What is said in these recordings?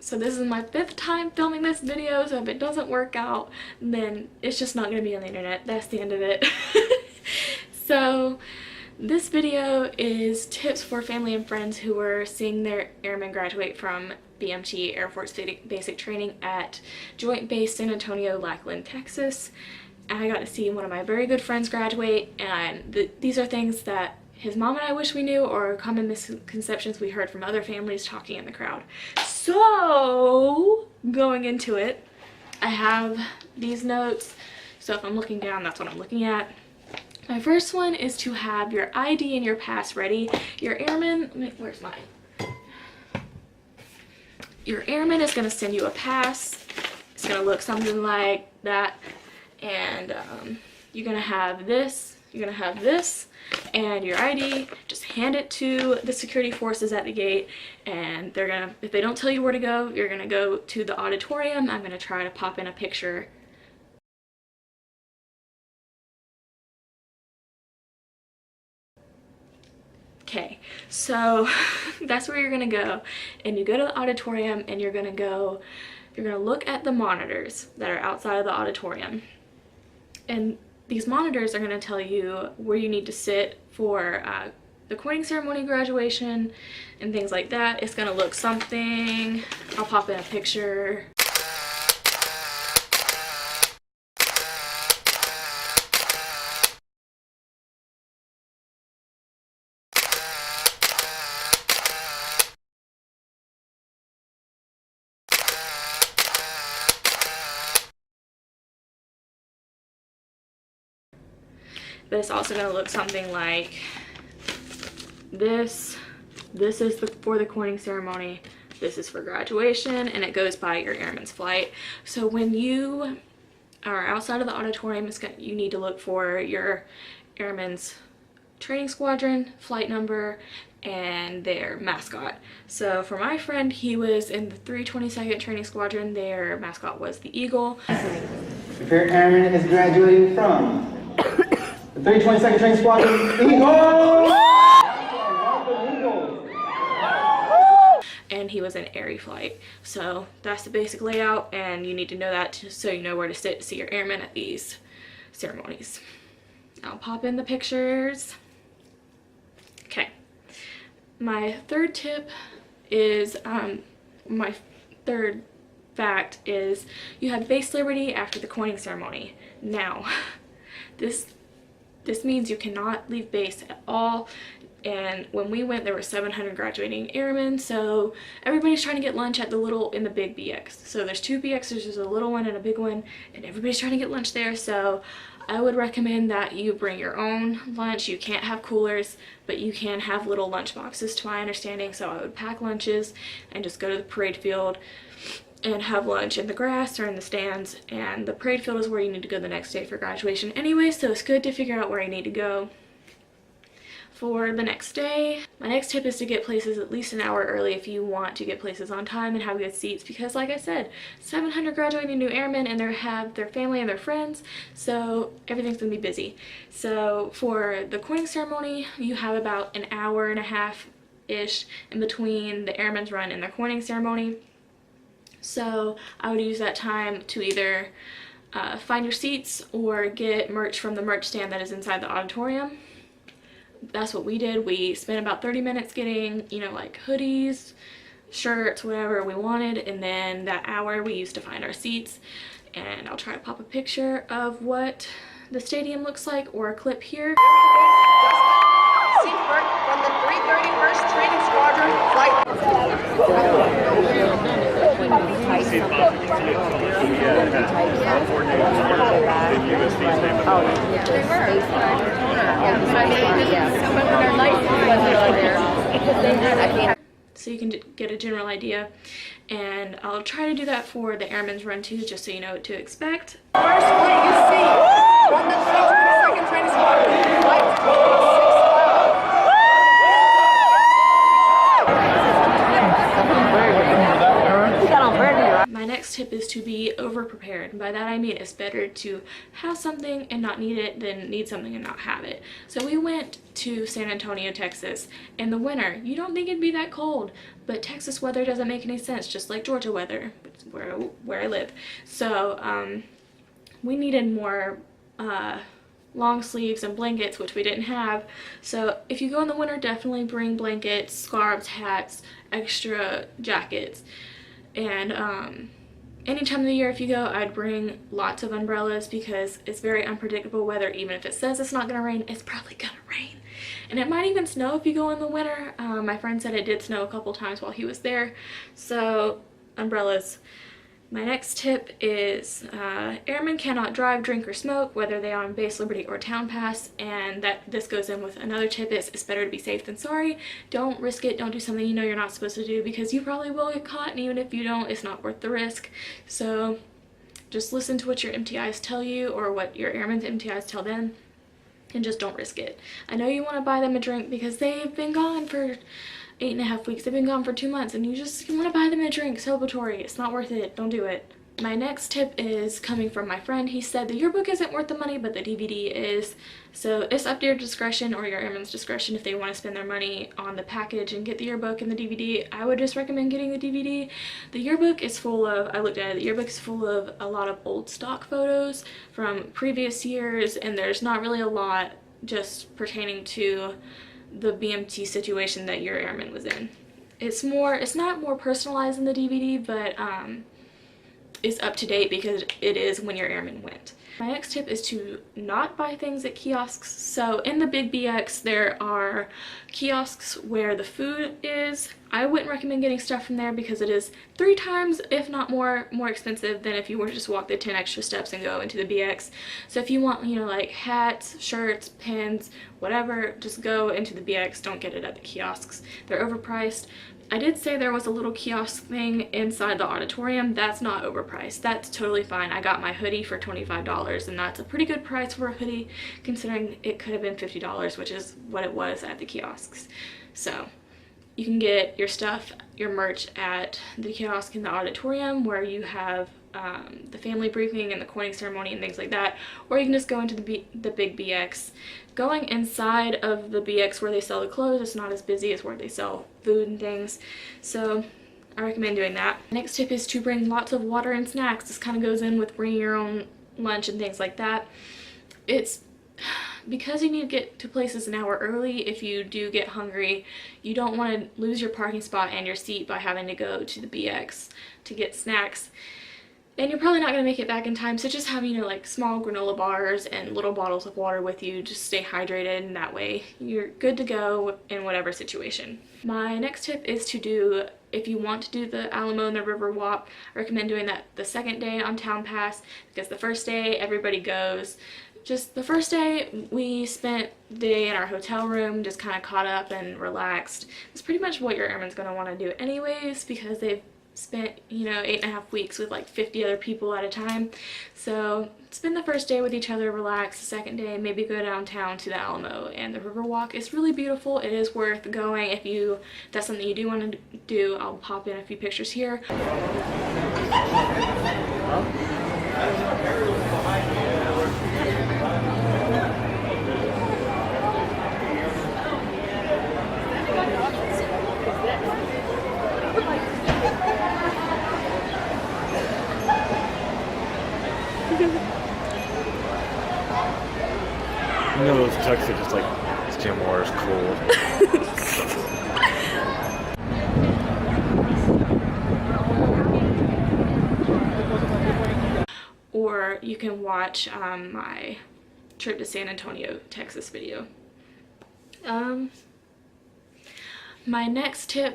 So this is my 5th time filming this video, so if it doesn't work out, then it's just not going to be on the internet. That's the end of it. So this video is tips for family and friends who are seeing their airmen graduate from BMT Air Force Basic Training at Joint Base San Antonio, Lackland, Texas. And I got to see one of my very good friends graduate, and these are things that his mom and I wish we knew, or common misconceptions we heard from other families talking in the crowd. So, going into it, I have these notes. So if I'm looking down, that's what I'm looking at. My first one is to have your ID and your pass ready. Your airman, where's mine? Your airman is going to send you a pass. It's going to look something like that. And you're going to have this. You're going to have this and your ID. Just hand it to the security forces at the gate, and they're going to, if they don't tell you where to go, you're going to go to the auditorium. I'm going to try to pop in a picture. Okay, so that's where you're gonna go, and you go to the auditorium, and you're gonna look at the monitors that are outside of the auditorium, and these monitors are gonna tell you where you need to sit for the coining ceremony, graduation, and things like that. It's gonna look something, I'll pop in a picture. But it's also going to look something like this. This is for the coining ceremony. This is for graduation, and it goes by your airman's flight. So when you are outside of the auditorium, you need to look for your airman's training squadron, flight number, and their mascot. So for my friend, he was in the 322nd Training Squadron. Their mascot was the eagle. If your airman is graduating from the 322nd Training Squadron, Eagles! And he was in airy flight. So that's the basic layout, and you need to know that so you know where to sit to see your airmen at these ceremonies. I'll pop in the pictures. Okay. My third tip is, my third fact is you have base liberty after the coining ceremony. Now, this means you cannot leave base at all, and when we went there were 700 graduating airmen, so everybody's trying to get lunch at in the big BX. So there's 2 BXs, there's a little one and a big one, and everybody's trying to get lunch there. So I would recommend that you bring your own lunch. You can't have coolers, but you can have little lunch boxes to my understanding. So I would pack lunches and just go to the parade field and have lunch in the grass or in the stands, and the parade field is where you need to go the next day for graduation anyway, so it's good to figure out where you need to go for the next day. My next tip is to get places at least an hour early if you want to get places on time and have good seats, because like I said, 700 graduating new airmen, and they have their family and their friends, so everything's gonna be busy. So for the coining ceremony, you have about an hour and a half-ish in between the airmen's run and their coining ceremony. So I would use that time to either find your seats or get merch from the merch stand that is inside the auditorium. That's what we did. We spent about 30 minutes getting, you know, like hoodies, shirts, whatever we wanted, and then that hour we used to find our seats. And I'll try to pop a picture of what the stadium looks like, or a clip here. From the 331st Training Squadron flight. So you can get a general idea, and I'll try to do that for the airmen's run too, just so you know what to expect. First flight you see from the 322nd Training Squadron flight. My next tip is to be over-prepared, and by that I mean it's better to have something and not need it than need something and not have it. So we went to San Antonio, Texas in the winter. You don't think it'd be that cold, but Texas weather doesn't make any sense, just like Georgia weather, where I live. So we needed more long sleeves and blankets, which we didn't have. So if you go in the winter, definitely bring blankets, scarves, hats, extra jackets. And any time of the year if you go, I'd bring lots of umbrellas because it's very unpredictable weather. Even if it says it's not gonna rain, it's probably gonna rain. And it might even snow if you go in the winter. My friend said it did snow a couple times while he was there. So umbrellas. My next tip is airmen cannot drive, drink, or smoke, whether they are on base, liberty, or town pass. And this goes in with another tip is it's better to be safe than sorry. Don't risk it. Don't do something you know you're not supposed to do because you probably will get caught, and even if you don't, it's not worth the risk. So just listen to what your MTIs tell you or what your airmen's MTIs tell them, and just don't risk it. I know you want to buy them a drink because they've been gone for 8.5 weeks. They've been gone for 2 months and you want to buy them a drink. Celebratory. It's not worth it. Don't do it. My next tip is coming from my friend. He said the yearbook isn't worth the money, but the DVD is. So it's up to your discretion or your airman's discretion if they want to spend their money on the package and get the yearbook and the DVD. I would just recommend getting the DVD. The yearbook is full of, I looked at it, the yearbook is full of a lot of old stock photos from previous years, and there's not really a lot just pertaining to the BMT situation that your airman was in. It's not more personalized than the DVD, but is up to date because it is when your airman went. My next tip is to not buy things at kiosks. So in the big BX there are kiosks where the food is. I wouldn't recommend getting stuff from there because it is 3 times, if not more expensive than if you were to just walk the 10 extra steps and go into the BX. So if you want, you know, like hats, shirts, pins, whatever, just go into the BX. Don't get it at the kiosks. They're overpriced. I did say there was a little kiosk thing inside the auditorium. That's not overpriced. That's totally fine. I got my hoodie for $25, and that's a pretty good price for a hoodie considering it could have been $50, which is what it was at the kiosks. So you can get your stuff, your merch at the kiosk in the auditorium where you have the family briefing and the coining ceremony and things like that, or you can just go into the big BX. Going inside of the BX where they sell the clothes, it's not as busy as where they sell food and things, so I recommend doing that. Next tip is to bring lots of water and snacks. This kind of goes in with bringing your own lunch and things like that. It's because you need to get to places an hour early. If you do get hungry, you don't want to lose your parking spot and your seat by having to go to the BX to get snacks. And you're probably not going to make it back in time, so just have, you know, like small granola bars and little bottles of water with you. Just stay hydrated, and that way you're good to go in whatever situation. My next tip is to do, if you want to do the Alamo and the River Walk, I recommend doing that the second day on Town Pass, because the first day everybody goes. Just the first day we spent the day in our hotel room, just kind of caught up and relaxed. It's pretty much what your airman's going to want to do anyways, because they've spent, you know, 8.5 weeks with like 50 other people at a time. So spend the first day with each other, relax. The second day, maybe go downtown to the Alamo and the River Walk. It's really beautiful. It is worth going if that's something you do want to do. I'll pop in a few pictures here. You know those tucks are just like, this gym war is cool. Or you can watch my trip to San Antonio, Texas video. My next 2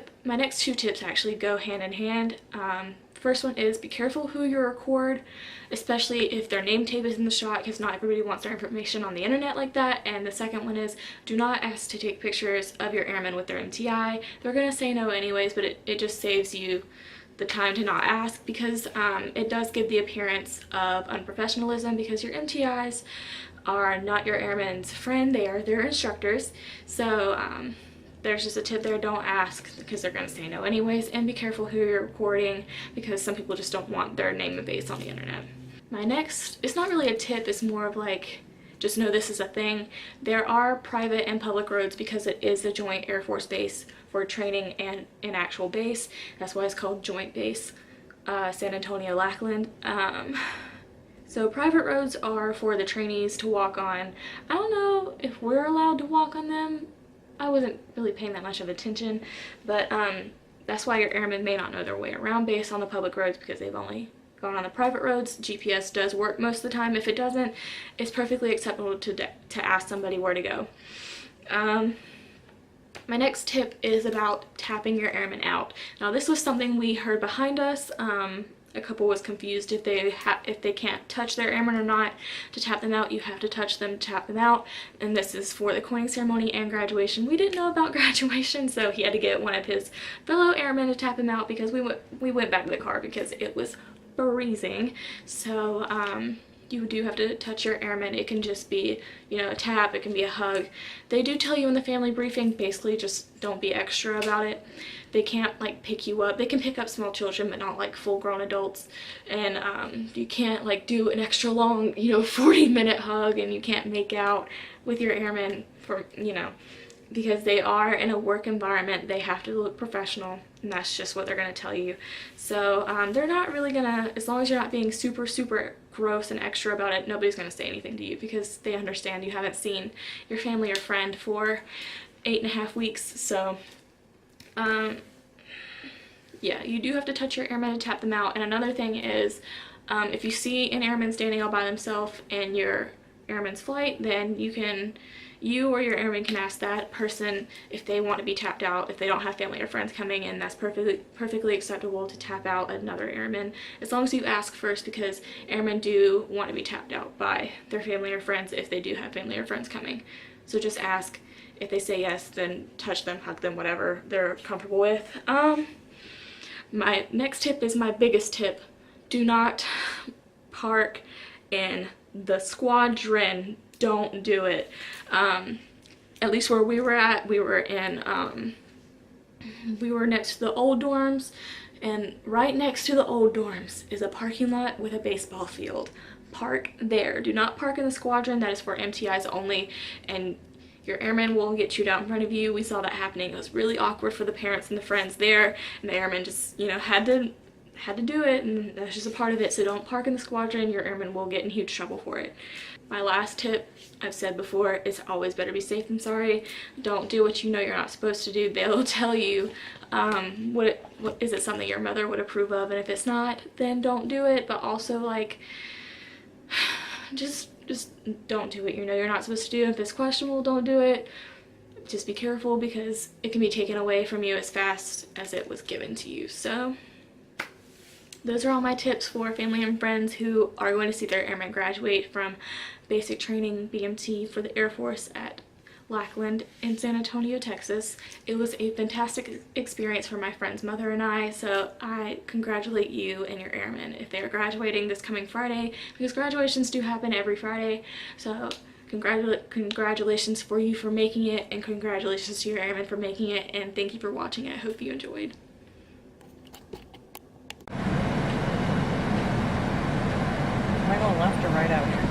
tips actually go hand in hand. First one is be careful who you record, especially if their name tape is in the shot, because not everybody wants their information on the internet like that. And the second one is do not ask to take pictures of your airmen with their MTI. They're gonna say no anyways, but it just saves you the time to not ask, because it does give the appearance of unprofessionalism, because your MTIs are not your airman's friend, they are their instructors. So there's just a tip there, don't ask because they're going to say no anyways, and be careful who you're recording because some people just don't want their name and face on the internet. My next, it's not really a tip, it's more of like, just know this is a thing. There are private and public roads because it is a joint Air Force base for training and an actual base. That's why it's called Joint Base San Antonio Lackland. So private roads are for the trainees to walk on. I don't know if we're allowed to walk on them. I wasn't really paying that much of attention, but that's why your airmen may not know their way around base on the public roads, because they've only gone on the private roads. GPS does work most of the time. If it doesn't, it's perfectly acceptable to ask somebody where to go. My next tip is about tapping your airmen out. Now this was something we heard behind us. A couple was confused if they can't touch their airmen or not. To tap them out, you have to touch them to tap them out, and this is for the coining ceremony and graduation. We didn't know about graduation, so he had to get one of his fellow airmen to tap him out, because we went back to the car because it was freezing. So you do have to touch your airmen. It can just be, you know, a tap, it can be a hug. They do tell you in the family briefing, basically just don't be extra about it. They can't like pick you up. They can pick up small children, but not like full-grown adults. And you can't like do an extra long, you know, 40-minute hug, and you can't make out with your airmen for, you know, because they are in a work environment. They have to look professional, and that's just what they're going to tell you. So they're not really gonna, as long as you're not being super gross and extra about it, nobody's going to say anything to you, because they understand you haven't seen your family or friend for 8.5 weeks. So yeah, you do have to touch your airmen and tap them out. And another thing is, if you see an airman standing all by themselves in your airman's flight, then you or your airman can ask that person if they want to be tapped out. If they don't have family or friends coming in, that's perfectly acceptable to tap out another airman, as long as you ask first, because airmen do want to be tapped out by their family or friends if they do have family or friends coming. So just ask. If they say yes, then touch them, hug them, whatever they're comfortable with. My next tip is my biggest tip. Do not park in the squadron. Don't do it. At least where we were at, we were next to the old dorms, and right next to the old dorms is a parking lot with a baseball field. Park there. Do not park in the squadron. That is for MTIs only, and your airman will get chewed out in front of you. We saw that happening. It was really awkward for the parents and the friends there, and the airman just, you know, had to do it, and that's just a part of it. So don't park in the squadron. Your airman will get in huge trouble for it. My last tip, I've said before, it's always better be safe than sorry. Don't do what you know you're not supposed to do. They'll tell you what is it something your mother would approve of, and if it's not, then don't do it. But also, like, just don't do what you know you're not supposed to do. If it's questionable, don't do it. Just be careful, because it can be taken away from you as fast as it was given to you. So those are all my tips for family and friends who are going to see their airmen graduate from basic training BMT for the Air Force at Lackland in San Antonio, Texas. It was a fantastic experience for my friend's mother and I, so I congratulate you and your airmen if they are graduating this coming Friday, because graduations do happen every Friday. So congratulations for you for making it, and congratulations to your airmen for making it, and thank you for watching. I hope you enjoyed. Am I going left or right out here?